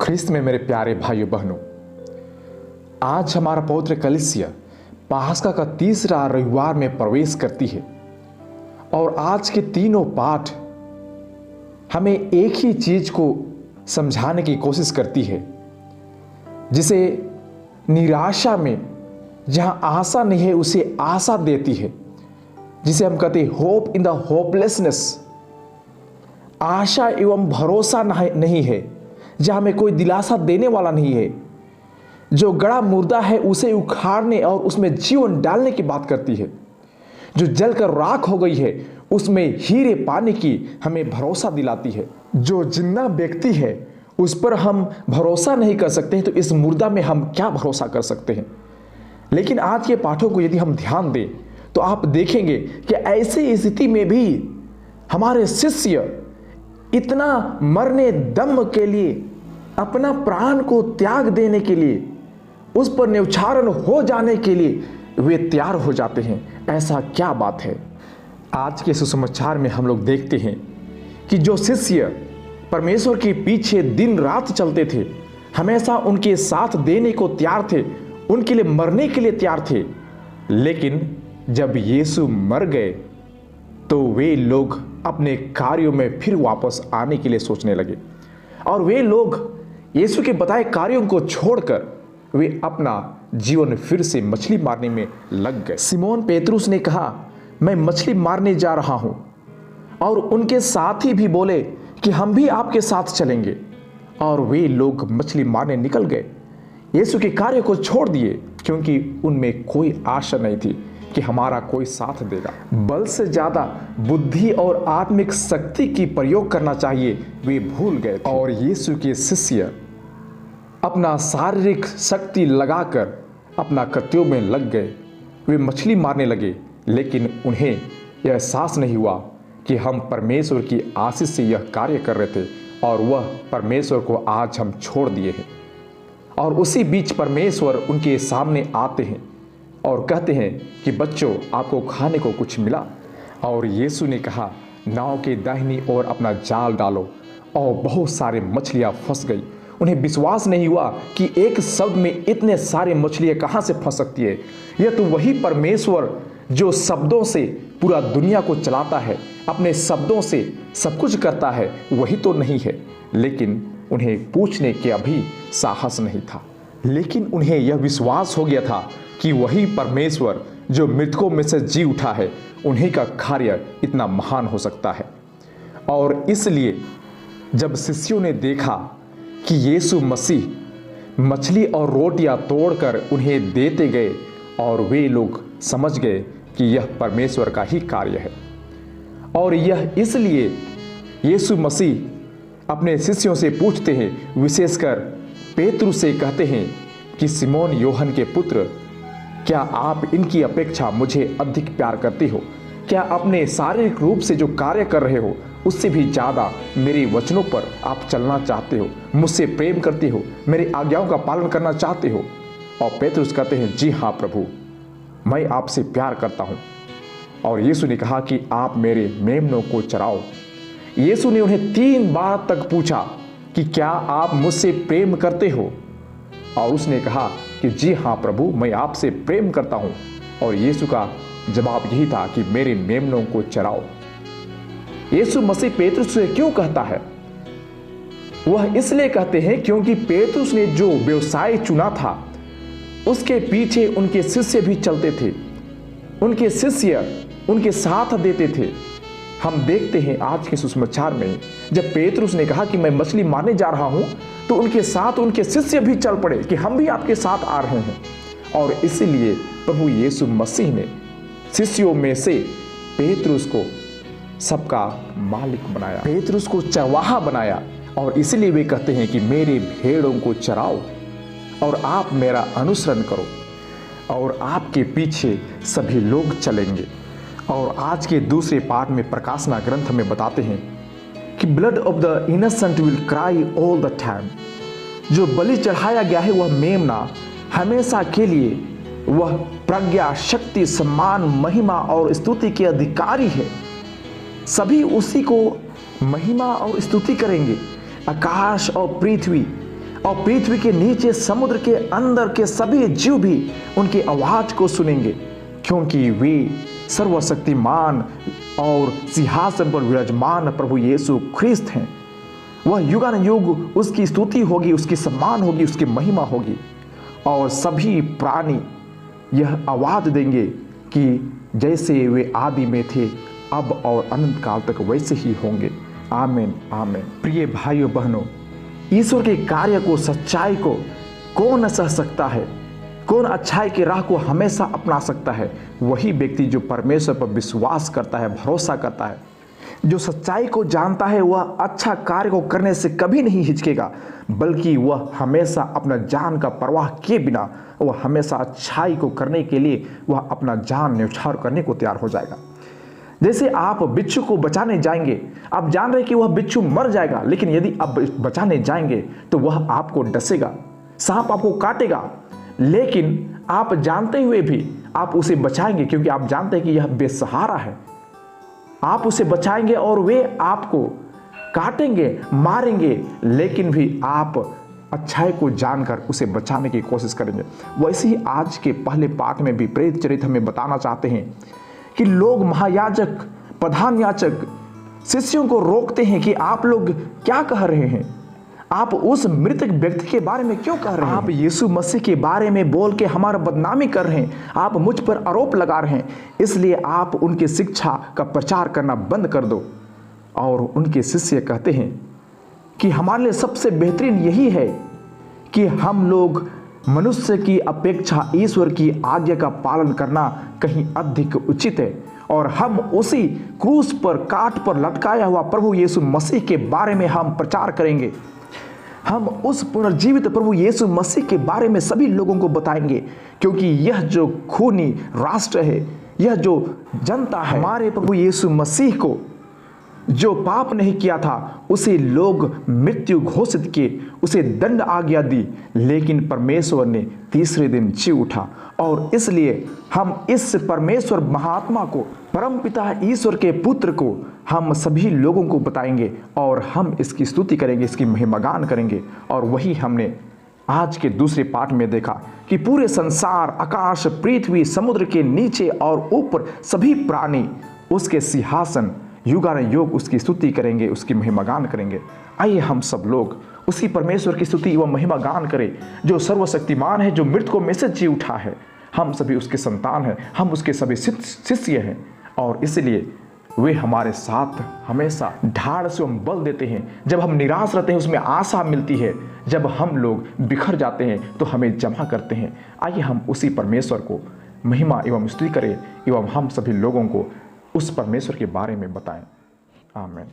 ख्रिस्त में मेरे प्यारे भाइयों बहनों, आज हमारा पवित्र कलीसिया पास्का का तीसरा रविवार में प्रवेश करती है और आज के तीनों पाठ हमें एक ही चीज को समझाने की कोशिश करती है, जिसे निराशा में जहां आशा नहीं है उसे आशा देती है, जिसे हम कहते हैं होप इन द होपलेसनेस। आशा एवं भरोसा नहीं है, जहां हमें कोई दिलासा देने वाला नहीं है। जो गड़ा मुर्दा है उसे उखाड़ने और उसमें जीवन डालने की बात करती है। जो जलकर राख हो गई है उसमें हीरे पाने की हमें भरोसा दिलाती है। जो जिंदा व्यक्ति है उस पर हम भरोसा नहीं कर सकते हैं, तो इस मुर्दा में हम क्या भरोसा कर सकते हैं। लेकिन आज के पाठों को यदि हम ध्यान दें तो आप देखेंगे कि ऐसी स्थिति में भी हमारे शिष्य इतना मरने दम के लिए, अपना प्राण को त्याग देने के लिए, उस पर न्यौछावरण हो जाने के लिए वे तैयार हो जाते हैं। ऐसा क्या बात है। आज के सुसमाचार में हम लोग देखते हैं कि जो शिष्य परमेश्वर के पीछे दिन रात चलते थे, हमेशा उनके साथ देने को तैयार थे, उनके लिए मरने के लिए तैयार थे, लेकिन जब यीशु मर गए तो वे लोग अपने कार्यों में फिर वापस आने के लिए सोचने लगे और वे लोग यीशु के बताए कार्यों को छोड़कर वे अपना जीवन फिर से मछली मारने में लग गए। सिमोन पेतरुस ने कहा, मैं मछली मारने जा रहा हूं, और उनके साथी भी बोले कि हम भी आपके साथ चलेंगे, और वे लोग मछली मारने निकल गए। यीशु के कार्य को छोड़ दिए क्योंकि उनमें कोई आशा नहीं थी कि हमारा कोई साथ देगा। बल से ज्यादा बुद्धि और आत्मिक शक्ति की प्रयोग करना चाहिए वे भूल गए थे। और यीशु के शिष्य अपना शारीरिक शक्ति लगाकर अपना कर्तव्य में लग गए। वे मछली मारने लगे, लेकिन उन्हें यह एहसास नहीं हुआ कि हम परमेश्वर की आशीष से यह कार्य कर रहे थे और वह परमेश्वर को आज हम छोड़ दिए हैं। और उसी बीच परमेश्वर उनके सामने आते हैं और कहते हैं कि बच्चों, आपको खाने को कुछ मिला? और यीशु ने कहा, नाव के दाहिनी ओर अपना जाल डालो, और बहुत सारे मछलियां फंस गई। उन्हें विश्वास नहीं हुआ कि एक शब्द में इतने सारे मछलियां कहां से फंस सकती है। यह तो वही परमेश्वर जो शब्दों से पूरा दुनिया को चलाता है, अपने शब्दों से सब कुछ करता है, वही तो नहीं है। लेकिन उन्हें पूछने का भी साहस नहीं था। लेकिन उन्हें यह विश्वास हो गया था कि वही परमेश्वर जो मृतकों में से जी उठा है, उन्हीं का कार्य इतना महान हो सकता है। और इसलिए जब शिष्यों ने देखा कि यीशु मसीह मछली और रोटियां तोड़कर उन्हें देते गए, और वे लोग समझ गए कि यह परमेश्वर का ही कार्य है। और यह इसलिए यीशु मसीह अपने शिष्यों से पूछते हैं, विशेषकर पेतरुस से कहते हैं कि सिमोन योहन के पुत्र, क्या आप इनकी अपेक्षा मुझे अधिक प्यार करते हो? क्या अपने शारीरिक रूप से जो कार्य कर रहे हो उससे भी ज़्यादा मेरे वचनों पर आप चलना चाहते हो? मुझसे प्रेम करते हो? मेरी आज्ञाओं का पालन करना चाहते हो? और पेतरुस कहते हैं, जी हाँ प्रभु, मैं आपसे प्यार करता हूँ। और यीशु ने कहा कि आप मेरे मेमनों को चराओ। यीशु ने उन्हें 3 बार तक पूछा कि क्या आप मुझसे प्रेम करते हो? और उसने कहा कि जी हाँ प्रभु, मैं आपसे प्रेम करता हूँ। और यीशु का जवाब यही था कि मेरे मेमनों को चराओ। यीशु मसीह पेतरुस से क्यों कहता है? वह इसलिए कहते हैं क्योंकि पेतरुस ने जो व्यवसाय चुना था उसके पीछे उनके शिष्य भी चलते थे, उनके शिष्य उनके साथ देते थे। हम देखते हैं आज के सुसमाचार में, जब पेतरुस ने कहा कि मैं मछली मारने जा रहा हूं, तो उनके साथ उनके शिष्य भी चल पड़े कि हम भी आपके साथ आ रहे हैं। और इसीलिए प्रभु यीशु मसीह ने शिष्यों में से पेतरुस को सबका मालिक बनाया, पेतरुस को चरवाहा बनाया। और इसलिए वे कहते हैं कि मेरे भेड़ों को चराओ और आप मेरा अनुसरण करो, और आपके पीछे सभी लोग चलेंगे। और आज के दूसरे पाठ में प्रकाशना ग्रंथ में बताते हैं कि blood of the innocent will cry all the time. जो बलि चढ़ाया गया है वह मेमना हमेशा के लिए वह प्रज्ञा, शक्ति, सम्मान, महिमा और स्तुति के अधिकारी है। सभी उसी को महिमा और स्तुति करेंगे। आकाश और पृथ्वी और पृथ्वी के नीचे समुद्र के अंदर के सभी जीव भी उनकी आवाज को सुनेंगे, क्योंकि वे सर्वशक्तिमान और सिंहासन पर विराजमान प्रभु यीशु ख्रिस्त हैं। वह युगानुयुग उसकी स्तुति होगी, उसकी सम्मान होगी, उसकी महिमा होगी। और सभी प्राणी यह आवाज देंगे कि जैसे वे आदि में थे, अब और अनंत काल तक वैसे ही होंगे। आमीन आमीन। प्रिय भाइयों बहनों, ईश्वर के कार्य को, सच्चाई को कौन सह सकता है? कौन अच्छाई के राह को हमेशा अपना सकता है? वही व्यक्ति जो परमेश्वर पर विश्वास करता है, भरोसा करता है। जो सच्चाई को जानता है वह अच्छा कार्य को करने से कभी नहीं हिचकेगा, बल्कि वह हमेशा अपना जान का परवाह किए बिना वह हमेशा अच्छाई को करने के लिए वह अपना जान न्यौछावर करने को तैयार हो जाएगा। जैसे आप बिच्छू को बचाने जाएंगे, आप जान रहे कि वह बिच्छू मर जाएगा, लेकिन यदि आप बचाने जाएंगे तो वह आपको डसेगा, सांप आपको काटेगा, लेकिन आप जानते हुए भी आप उसे बचाएंगे, क्योंकि आप जानते हैं कि यह बेसहारा है। आप उसे बचाएंगे और वे आपको काटेंगे, मारेंगे, लेकिन भी आप अच्छाई को जानकर उसे बचाने की कोशिश करेंगे। वैसे ही आज के पहले पाठ में भी प्रेरित चरित्र हमें बताना चाहते हैं कि लोग, महायाजक, प्रधान याजक शिष्यों को रोकते हैं कि आप लोग क्या कह रहे हैं? आप उस मृतक व्यक्ति के बारे में क्यों कह रहे हैं? आप यीशु मसीह के बारे में बोल के हमारा बदनामी कर रहे हैं, आप मुझ पर आरोप लगा रहे हैं, इसलिए आप उनकी शिक्षा का प्रचार करना बंद कर दो। और उनके शिष्य कहते हैं कि हमारे लिए सबसे बेहतरीन यही है कि हम लोग मनुष्य की अपेक्षा ईश्वर की आज्ञा का पालन करना कहीं अधिक उचित है, और हम उसी क्रूस पर, काट पर लटकाया हुआ प्रभु यीशु मसीह के बारे में हम प्रचार करेंगे। हम उस पुनर्जीवित प्रभु यीशु मसीह के बारे में सभी लोगों को बताएंगे, क्योंकि यह जो खूनी राष्ट्र है, यह जो जनता है, हमारे प्रभु यीशु मसीह को जो पाप नहीं किया था उसे लोग मृत्यु घोषित किए, उसे दंड आज्ञा दी, लेकिन परमेश्वर ने तीसरे दिन जी उठा। और इसलिए हम इस परमेश्वर महात्मा को, परमपिता ईश्वर के पुत्र को हम सभी लोगों को बताएंगे और हम इसकी स्तुति करेंगे, इसकी महिमागान करेंगे। और वही हमने आज के दूसरे पाठ में देखा कि पूरे संसार, आकाश, पृथ्वी, समुद्र के नीचे और ऊपर सभी प्राणी उसके सिंहासन युगानुयुग उसकी स्तुति करेंगे, उसकी महिमागान करेंगे। आइए हम सब लोग उसी परमेश्वर की स्तुति एवं महिमागान करें जो सर्वशक्तिमान है, जो मृतकों में से जी उठा है। हम सभी उसके संतान हैं, हम उसके सभी शिष्य हैं, और इसलिए वे हमारे साथ हमेशा ढाढ़ से हम बल देते हैं। जब हम निराश रहते हैं उसमें आशा मिलती है, जब हम लोग बिखर जाते हैं तो हमें जमा करते हैं। आइए हम उसी परमेश्वर को महिमा एवं स्तुति करें एवं हम सभी लोगों को उस परमेश्वर के बारे में बताएं। आमीन।